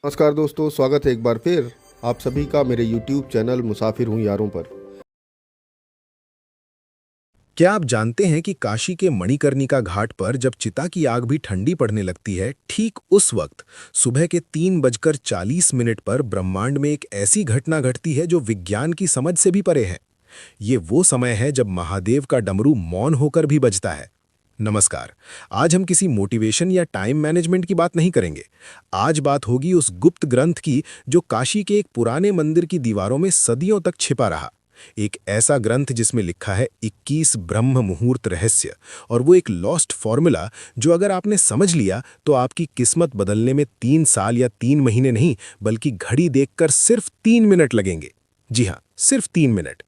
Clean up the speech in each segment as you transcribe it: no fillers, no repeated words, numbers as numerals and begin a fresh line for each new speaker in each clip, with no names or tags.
नमस्कार दोस्तों, स्वागत है एक बार फिर आप सभी का मेरे YouTube चैनल मुसाफिर हूँ यारों पर।
क्या आप जानते हैं कि काशी के मणिकर्णिका घाट पर जब चिता की आग भी ठंडी पड़ने लगती है, ठीक उस वक्त सुबह के 3:40 पर ब्रह्मांड में एक ऐसी घटना घटती है जो विज्ञान की समझ से भी परे है। ये वो समय है जब महादेव का डमरू मौन होकर भी बजता है। नमस्कार। आज हम किसी मोटिवेशन या टाइम मैनेजमेंट की बात नहीं करेंगे। आज बात होगी उस गुप्त ग्रंथ की जो काशी के एक पुराने मंदिर की दीवारों में सदियों तक छिपा रहा। एक ऐसा ग्रंथ जिसमें लिखा है 21 ब्रह्म मुहूर्त रहस्य, और वो एक लॉस्ट फॉर्मूला जो अगर आपने समझ लिया तो आपकी किस्मत बदलने में 3 साल या 3 महीने नहीं बल्कि घड़ी देखकर सिर्फ 3 मिनट लगेंगे। जी हाँ, सिर्फ 3 मिनट।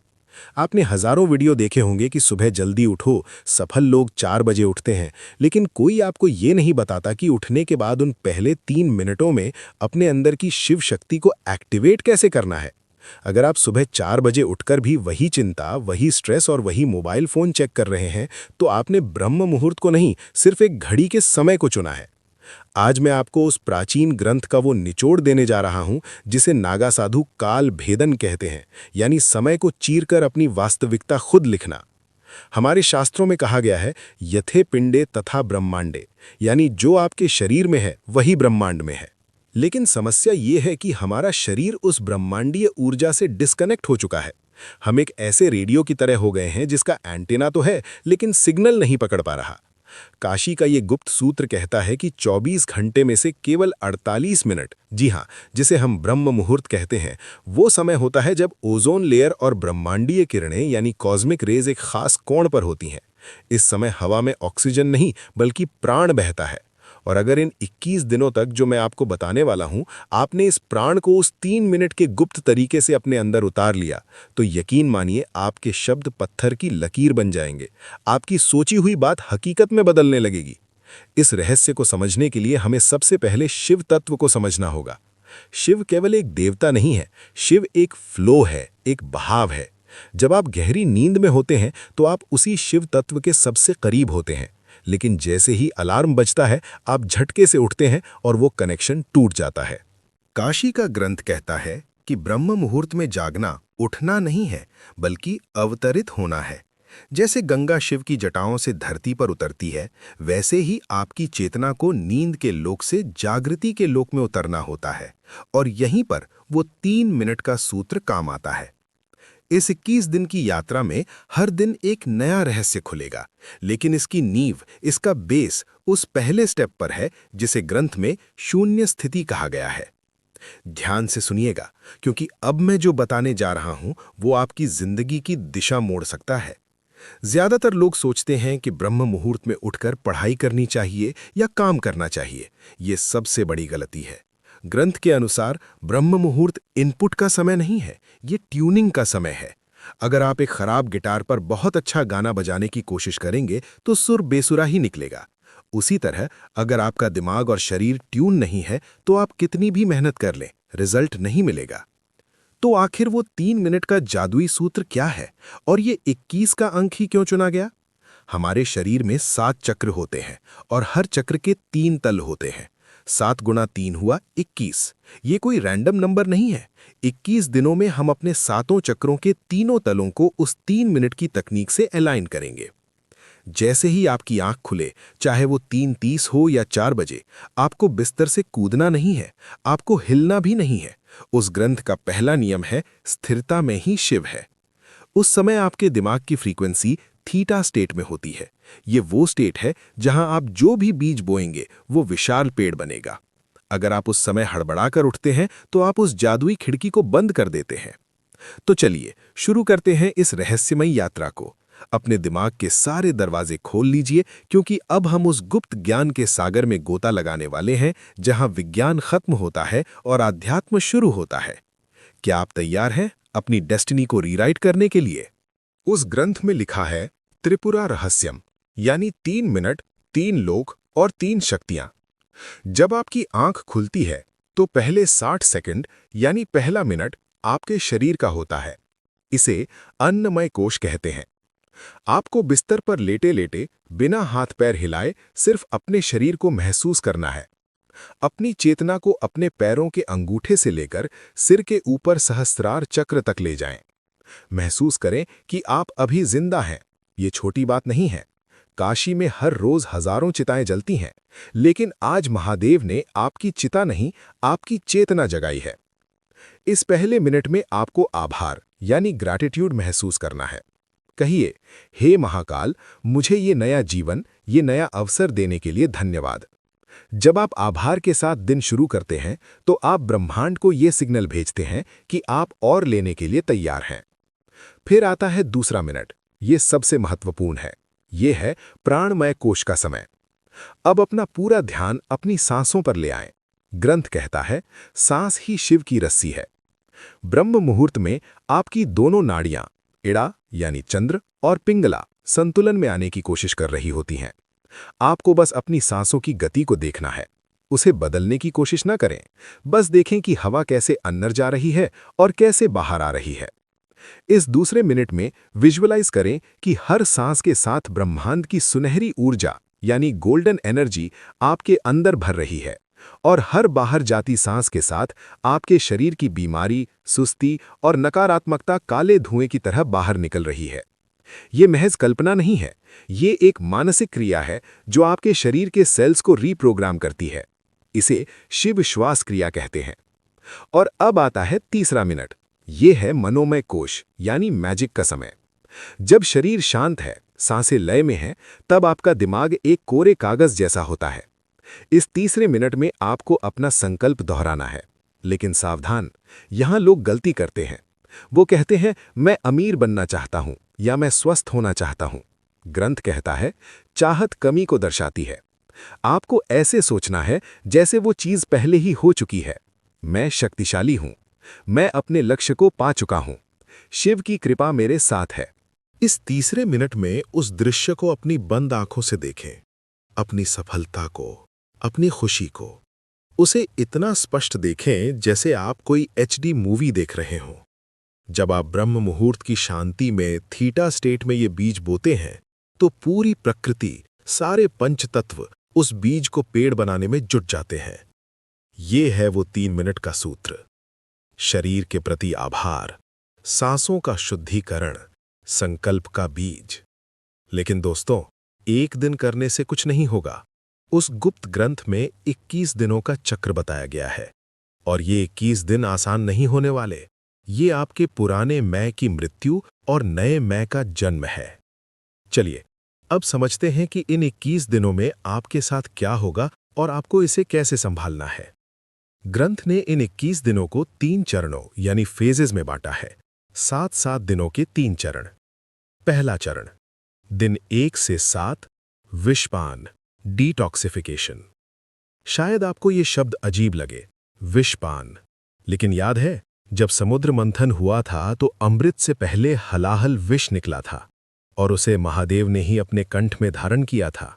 आपने हजारों वीडियो देखे होंगे कि सुबह जल्दी उठो, सफल लोग 4 बजे उठते हैं, लेकिन कोई आपको ये नहीं बताता कि उठने के बाद उन पहले 3 मिनटों में अपने अंदर की शिव शक्ति को एक्टिवेट कैसे करना है। अगर आप सुबह 4 बजे उठकर भी वही चिंता, वही स्ट्रेस और वही मोबाइल फोन चेक कर रहे हैं, तो आपने ब्रह्म मुहूर्त को नहीं, सिर्फ एक घड़ी के समय को चुना है। आज मैं आपको उस प्राचीन ग्रंथ का वो निचोड़ देने जा रहा हूं जिसे नागा साधु काल भेदन कहते हैं, यानी समय को चीरकर अपनी वास्तविकता खुद लिखना। हमारे शास्त्रों में कहा गया है, यथे पिंडे तथा ब्रह्मांडे, यानी जो आपके शरीर में है वही ब्रह्मांड में है। लेकिन समस्या ये है कि हमारा शरीर उस ब्रह्मांडीय ऊर्जा से डिस्कनेक्ट हो चुका है। हम एक ऐसे रेडियो की तरह हो गए हैं जिसका एंटीना तो है लेकिन सिग्नल नहीं पकड़ पा रहा। काशी का ये गुप्त सूत्र कहता है कि 24 घंटे में से केवल 48 मिनट, जी हाँ, जिसे हम ब्रह्म मुहूर्त कहते हैं, वो समय होता है जब ओजोन लेयर और ब्रह्मांडीय किरणें यानी कॉस्मिक रेज एक खास कोण पर होती हैं। इस समय हवा में ऑक्सीजन नहीं बल्कि प्राण बहता है। और अगर इन 21 दिनों तक जो मैं आपको बताने वाला हूं, आपने इस प्राण को उस 3 मिनट के गुप्त तरीके से अपने अंदर उतार लिया, तो यकीन मानिए आपके शब्द पत्थर की लकीर बन जाएंगे। आपकी सोची हुई बात हकीकत में बदलने लगेगी। इस रहस्य को समझने के लिए हमें सबसे पहले शिव तत्व को समझना होगा। शिव केवल एक देवता नहीं है, शिव एक फ्लो है, एक बहाव है। जब आप गहरी नींद में होते हैं तो आप उसी शिव तत्व के सबसे करीब होते हैं, लेकिन जैसे ही अलार्म बजता है आप झटके से उठते हैं और वो कनेक्शन टूट जाता है। काशी का ग्रंथ कहता है कि ब्रह्म मुहूर्त में जागना उठना नहीं है बल्कि अवतरित होना है। जैसे गंगा शिव की जटाओं से धरती पर उतरती है, वैसे ही आपकी चेतना को नींद के लोक से जागृति के लोक में उतरना होता है, और यहीं पर वो 3 मिनट का सूत्र काम आता है। इस 21 दिन की यात्रा में हर दिन एक नया रहस्य खुलेगा, लेकिन इसकी नींव, इसका बेस उस पहले स्टेप पर है जिसे ग्रंथ में शून्य स्थिति कहा गया है। ध्यान से सुनिएगा, क्योंकि अब मैं जो बताने जा रहा हूं वो आपकी जिंदगी की दिशा मोड़ सकता है। ज्यादातर लोग सोचते हैं कि ब्रह्म मुहूर्त में उठकर पढ़ाई करनी चाहिए या काम करना चाहिए। ये सबसे बड़ी गलती है। ग्रंथ के अनुसार ब्रह्म मुहूर्त इनपुट का समय नहीं है, ये ट्यूनिंग का समय है। अगर आप एक खराब गिटार पर बहुत अच्छा गाना बजाने की कोशिश करेंगे तो सुर बेसुरा ही निकलेगा। उसी तरह अगर आपका दिमाग और शरीर ट्यून नहीं है तो आप कितनी भी मेहनत कर लें, रिजल्ट नहीं मिलेगा। तो आखिर वो 3 मिनट का जादुई सूत्र क्या है, और ये 21 का अंक ही क्यों चुना गया? हमारे शरीर में 7 चक्र होते हैं और हर चक्र के 3 तल होते हैं। 7 गुणा 3 हुआ 21। ये कोई रैंडम नंबर नहीं है। 21 दिनों में हम अपने सातों चक्रों के तीनों तलों को उस 3 मिनट की तकनीक से अलाइन करेंगे। जैसे ही आपकी आंख खुले, चाहे वो 3:30 हो या 4 बजे, आपको बिस्तर से कूदना नहीं है, आपको हिलना भी नहीं है। उस ग्रंथ का पहला नियम है, स्थिरता में ही शिव है। उस समय आपके दिमाग की फ्रीक्वेंसी थीटा स्टेट में होती है। ये वो स्टेट है जहां आप जो भी बीज बोएंगे वो विशाल पेड़ बनेगा। अगर आप उस समय हड़बड़ाकर उठते हैं तो आप उस जादुई खिड़की को बंद कर देते हैं। तो चलिए शुरू करते हैं इस रहस्यमयी यात्रा को। अपने दिमाग के सारे दरवाजे खोल लीजिए, क्योंकि अब हम उस गुप्त ज्ञान के सागर में गोता लगाने वाले हैं जहां विज्ञान खत्म होता है और आध्यात्म शुरू होता है। क्या आप तैयार हैं अपनी डेस्टिनी को रीराइट करने के लिए? उस ग्रंथ में लिखा है त्रिपुरा रहस्यम, यानी 3 मिनट, 3 लोक और 3 शक्तियां। जब आपकी आंख खुलती है तो पहले 60 सेकंड यानी पहला मिनट आपके शरीर का होता है। इसे अन्नमय कोश कहते हैं। आपको बिस्तर पर लेटे लेटे बिना हाथ पैर हिलाए सिर्फ अपने शरीर को महसूस करना है। अपनी चेतना को अपने पैरों के अंगूठे से लेकर सिर के ऊपर सहस्रार चक्र तक ले जाएं। महसूस करें कि आप अभी जिंदा हैं। ये छोटी बात नहीं है। काशी में हर रोज हजारों चिताएं जलती हैं, लेकिन आज महादेव ने आपकी चिता नहीं, आपकी चेतना जगाई है। इस पहले मिनट में आपको आभार यानी ग्रैटिट्यूड महसूस करना है। कहिए, हे महाकाल, मुझे ये नया जीवन, ये नया अवसर देने के लिए धन्यवाद। जब आप आभार के साथ दिन शुरू करते हैं, तो आप ब्रह्मांड को ये सिग्नल भेजते हैं कि आप और लेने के लिए तैयार हैं। फिर आता है दूसरा मिनट। ये सबसे महत्वपूर्ण है। ये है प्राणमय कोश का समय। अब अपना पूरा ध्यान अपनी सांसों पर ले आएं। ग्रंथ कहता है, सांस ही शिव की रस्सी है। ब्रह्म मुहूर्त में आपकी दोनों नाड़ियां, इड़ा यानी चंद्र और पिंगला, संतुलन में आने की कोशिश कर रही होती हैं। आपको बस अपनी सांसों की गति को देखना है। उसे बदलने की कोशिश न करें। बस देखें कि हवा कैसे अंदर जा रही है और कैसे बाहर आ रही है। इस दूसरे मिनट में विजुअलाइज करें कि हर सांस के साथ ब्रह्मांड की सुनहरी ऊर्जा यानी गोल्डन एनर्जी आपके अंदर भर रही है, और हर बाहर जाती सांस के साथ आपके शरीर की बीमारी, सुस्ती और नकारात्मकता काले धुएं की तरह बाहर निकल रही है। ये महज कल्पना नहीं है, ये एक मानसिक क्रिया है जो आपके शरीर के सेल्स को रीप्रोग्राम करती है। इसे शिव श्वास क्रिया कहते हैं। और अब आता है तीसरा मिनट। ये है मनोमय कोश यानी मैजिक का समय। जब शरीर शांत है, सांसें लय में हैं, तब आपका दिमाग एक कोरे कागज जैसा होता है। इस तीसरे मिनट में आपको अपना संकल्प दोहराना है। लेकिन सावधान, यहां लोग गलती करते हैं। वो कहते हैं, मैं अमीर बनना चाहता हूं या मैं स्वस्थ होना चाहता हूं। ग्रंथ कहता है, चाहत कमी को दर्शाती है। आपको ऐसे सोचना है जैसे वो चीज पहले ही हो चुकी है। मैं शक्तिशाली हूं, मैं अपने लक्ष्य को पा चुका हूं, शिव की कृपा मेरे साथ है। इस तीसरे मिनट में उस दृश्य को अपनी बंद आंखों से देखें, अपनी सफलता को, अपनी खुशी को। उसे इतना स्पष्ट देखें जैसे आप कोई एचडी मूवी देख रहे हों। जब आप ब्रह्म मुहूर्त की शांति में थीटा स्टेट में ये बीज बोते हैं, तो पूरी प्रकृति, सारे पंचतत्व उस बीज को पेड़ बनाने में जुट जाते हैं। ये है वो 3 मिनट का सूत्र। शरीर के प्रति आभार, सांसों का शुद्धिकरण, संकल्प का बीज। लेकिन दोस्तों, एक दिन करने से कुछ नहीं होगा। उस गुप्त ग्रंथ में 21 दिनों का चक्र बताया गया है, और ये 21 दिन आसान नहीं होने वाले। ये आपके पुराने मैं की मृत्यु और नए मैं का जन्म है। चलिए, अब समझते हैं कि इन 21 दिनों में आपके साथ क्या होगा और आपको इसे कैसे संभालना है। ग्रंथ ने इन 21 दिनों को 3 चरणों यानी फेजेस में बांटा है। 7-7 दिनों के 3 चरण। पहला चरण, दिन 1 से 7, विषपान, डिटॉक्सिफिकेशन। शायद आपको ये शब्द अजीब लगे, विषपान, लेकिन याद है, जब समुद्र मंथन हुआ था तो अमृत से पहले हलाहल विष निकला था, और उसे महादेव ने ही अपने कंठ में धारण किया था।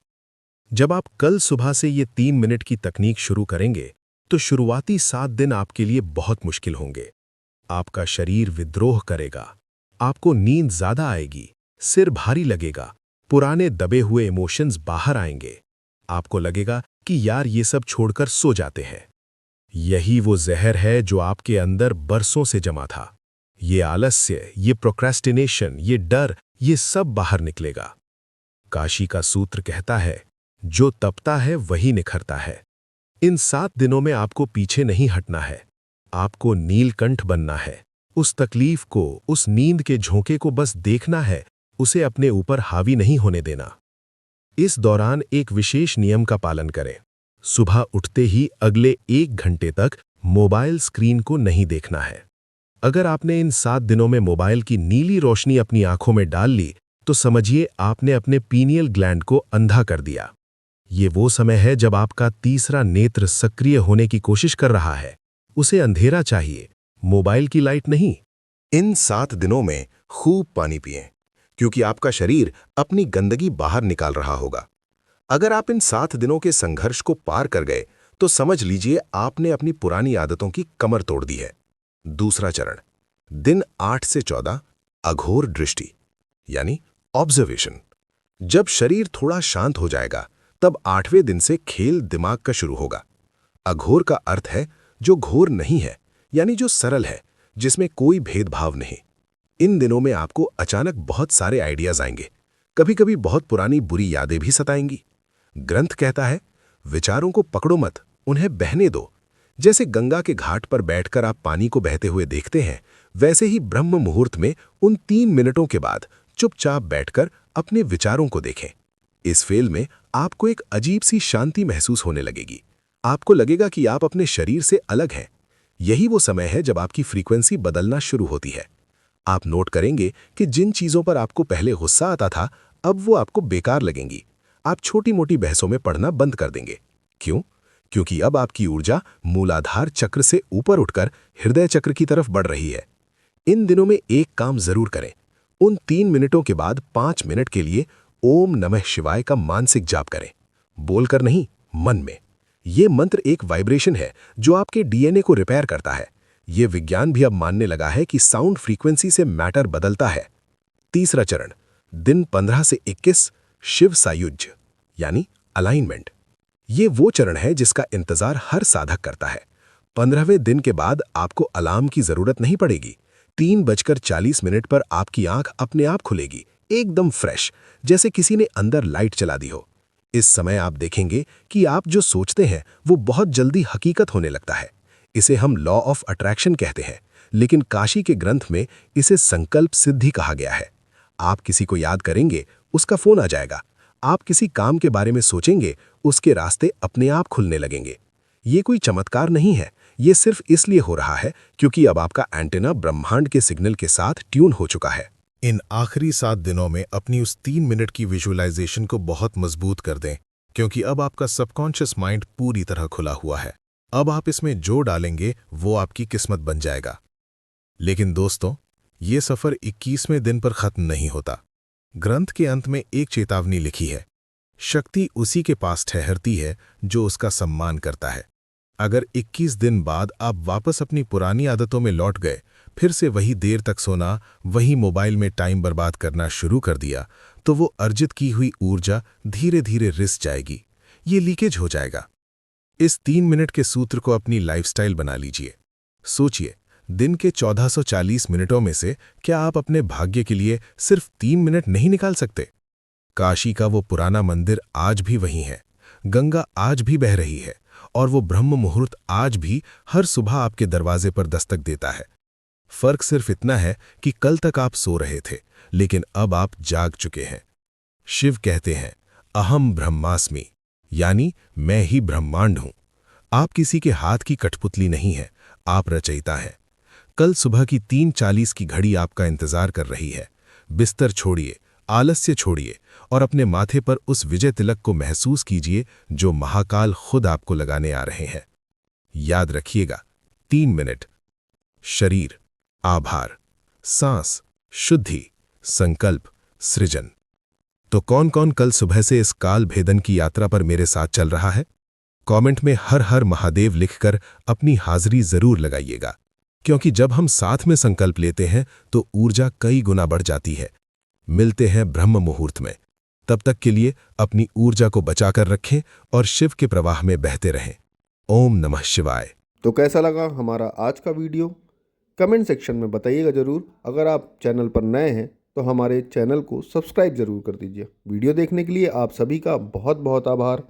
जब आप कल सुबह से ये 3 मिनट की तकनीक शुरू करेंगे, तो शुरुआती 7 दिन आपके लिए बहुत मुश्किल होंगे। आपका शरीर विद्रोह करेगा, आपको नींद ज्यादा आएगी, सिर भारी लगेगा, पुराने दबे हुए इमोशंस बाहर आएंगे। आपको लगेगा कि यार ये सब छोड़कर सो जाते हैं। यही वो जहर है जो आपके अंदर बरसों से जमा था। ये आलस्य, ये प्रोक्रेस्टिनेशन, ये डर, ये सब बाहर निकलेगा। काशी का सूत्र कहता है, जो तपता है वही निखरता है। इन 7 दिनों में आपको पीछे नहीं हटना है। आपको नीलकंठ बनना है। उस तकलीफ को, उस नींद के झोंके को बस देखना है, उसे अपने ऊपर हावी नहीं होने देना। इस दौरान एक विशेष नियम का पालन करें। सुबह उठते ही अगले 1 घंटे तक मोबाइल स्क्रीन को नहीं देखना है। अगर आपने इन 7 दिनों में मोबाइल की नीली रोशनी अपनी आंखों में डाल ली, तो समझिए आपने अपने पीनियल ग्लैंड को अंधा कर दिया। ये वो समय है जब आपका तीसरा नेत्र सक्रिय होने की कोशिश कर रहा है। उसे अंधेरा चाहिए, मोबाइल की लाइट नहीं। इन 7 दिनों में खूब पानी पिएं, क्योंकि आपका शरीर अपनी गंदगी बाहर निकाल रहा होगा। अगर आप इन 7 दिनों के संघर्ष को पार कर गए, तो समझ लीजिए आपने अपनी पुरानी आदतों की कमर तोड़ दी है। दूसरा चरण, दिन 8 से 14, अघोर दृष्टि यानी ऑब्जर्वेशन। जब शरीर थोड़ा शांत हो जाएगा, तब 8वें दिन से खेल दिमाग का शुरू होगा। अघोर का अर्थ है जो घोर नहीं है, यानी जो सरल है, जिसमें कोई भेदभाव नहीं। इन दिनों में आपको अचानक बहुत सारे आइडियाज आएंगे, कभी-कभी बहुत पुरानी बुरी यादें भी सताएंगी। ग्रंथ कहता है, विचारों को पकड़ो मत, उन्हें बहने दो। जैसे गंगा के घाट पर बैठकर आप पानी को बहते हुए देखते हैं, वैसे ही ब्रह्म मुहूर्त में उन 3 मिनटों के बाद चुपचाप बैठकर अपने विचारों को देखें। इस फेल में आपको एक अजीब सी शांति महसूस होने लगेगी। आपको लगेगा कि आप अपने शरीर से अलग हैं। यही वो समय है जब आपकी फ्रीक्वेंसी बदलना शुरू होती है। आप नोट करेंगे कि जिन चीजों पर आपको पहले गुस्सा आता था, अब वो आपको बेकार लगेंगी। आप छोटी-मोटी बहसों में पढ़ना बंद कर देंगे। क्यों? क्योंकि अब आपकी ऊर्जा मूलाधार चक्र से ऊपर उठकर हृदय चक्र की तरफ बढ़ रही है। इन दिनों में एक काम जरूर करें। उन 3 मिनटों के बाद 5 मिनट के लिए ओम नमः शिवाय का मानसिक जाप करें। बोलकर नहीं, मन में। ये मंत्र एक वाइब्रेशन है जो आपके डीएनए को रिपेयर करता है। ये विज्ञान भी अब मानने लगा है कि साउंड फ्रीक्वेंसी से मैटर बदलता है। तीसरा चरण, दिन 15 से 21 शिव सायुज्य यानी अलाइनमेंट। ये वो चरण है जिसका इंतजार हर साधक करता है। 15वें दिन के बाद आपको अलार्म की जरूरत नहीं पड़ेगी। 3:40 पर आपकी आंख अपने आप खुलेगी, एकदम फ्रेश, जैसे किसी ने अंदर लाइट चला दी हो। इस समय आप देखेंगे कि आप जो सोचते हैं वो बहुत जल्दी हकीकत होने लगता है। इसे हम लॉ ऑफ अट्रैक्शन कहते हैं, लेकिन काशी के ग्रंथ में इसे संकल्प सिद्धि कहा गया है। आप किसी को याद करेंगे, उसका फोन आ जाएगा। आप किसी काम के बारे में सोचेंगे, उसके रास्ते अपने आप खुलने लगेंगे। ये कोई चमत्कार नहीं है, ये सिर्फ इसलिए हो रहा है क्योंकि अब आपका एंटेना ब्रह्मांड के सिग्नल के साथ ट्यून हो चुका है। इन आखिरी 7 दिनों में अपनी उस 3 मिनट की विजुअलाइजेशन को बहुत मजबूत कर दें, क्योंकि अब आपका सबकॉन्शियस माइंड पूरी तरह खुला हुआ है। अब आप इसमें जो डालेंगे वो आपकी किस्मत बन जाएगा। लेकिन दोस्तों, ये सफर 21वें दिन पर खत्म नहीं होता। ग्रंथ के अंत में एक चेतावनी लिखी है, शक्ति उसी के पास ठहरती है जो उसका सम्मान करता है। अगर 21 दिन बाद आप वापस अपनी पुरानी आदतों में लौट गए, फिर से वही देर तक सोना, वही मोबाइल में टाइम बर्बाद करना शुरू कर दिया, तो वो अर्जित की हुई ऊर्जा धीरे धीरे रिस जाएगी। ये लीकेज हो जाएगा। इस 3 मिनट के सूत्र को अपनी लाइफस्टाइल बना लीजिए। सोचिए, दिन के 1440 मिनटों में से क्या आप अपने भाग्य के लिए सिर्फ 3 मिनट नहीं निकाल सकते? काशी का वो पुराना मंदिर आज भी वही है, गंगा आज भी बह रही है, और वो ब्रह्म मुहूर्त आज भी हर सुबह आपके दरवाजे पर दस्तक देता है। फर्क सिर्फ इतना है कि कल तक आप सो रहे थे, लेकिन अब आप जाग चुके हैं। शिव कहते हैं, अहम ब्रह्मास्मि, यानी मैं ही ब्रह्मांड हूं। आप किसी के हाथ की कठपुतली नहीं है, आप रचयिता हैं। कल सुबह की 3:40 की घड़ी आपका इंतजार कर रही है। बिस्तर छोड़िए, आलस्य छोड़िए और अपने माथे पर उस विजय तिलक को महसूस कीजिए जो महाकाल खुद आपको लगाने आ रहे हैं। याद रखिएगा, 3 मिनट, शरीर, आभार, सांस, शुद्धि, संकल्प, सृजन। तो कौन कौन कल सुबह से इस काल भेदन की यात्रा पर मेरे साथ चल रहा है? कमेंट में हर हर महादेव लिखकर अपनी हाजिरी जरूर लगाइएगा, क्योंकि जब हम साथ में संकल्प लेते हैं तो ऊर्जा कई गुना बढ़ जाती है। मिलते हैं ब्रह्म मुहूर्त में। तब तक के लिए अपनी ऊर्जा को बचाकर रखें और शिव के प्रवाह में बहते रहें। ओम नमः शिवाय।
तो कैसा लगा हमारा आज का वीडियो? कमेंट सेक्शन में बताइएगा ज़रूर। अगर आप चैनल पर नए हैं तो हमारे चैनल को सब्सक्राइब ज़रूर कर दीजिए। वीडियो देखने के लिए आप सभी का बहुत बहुत आभार।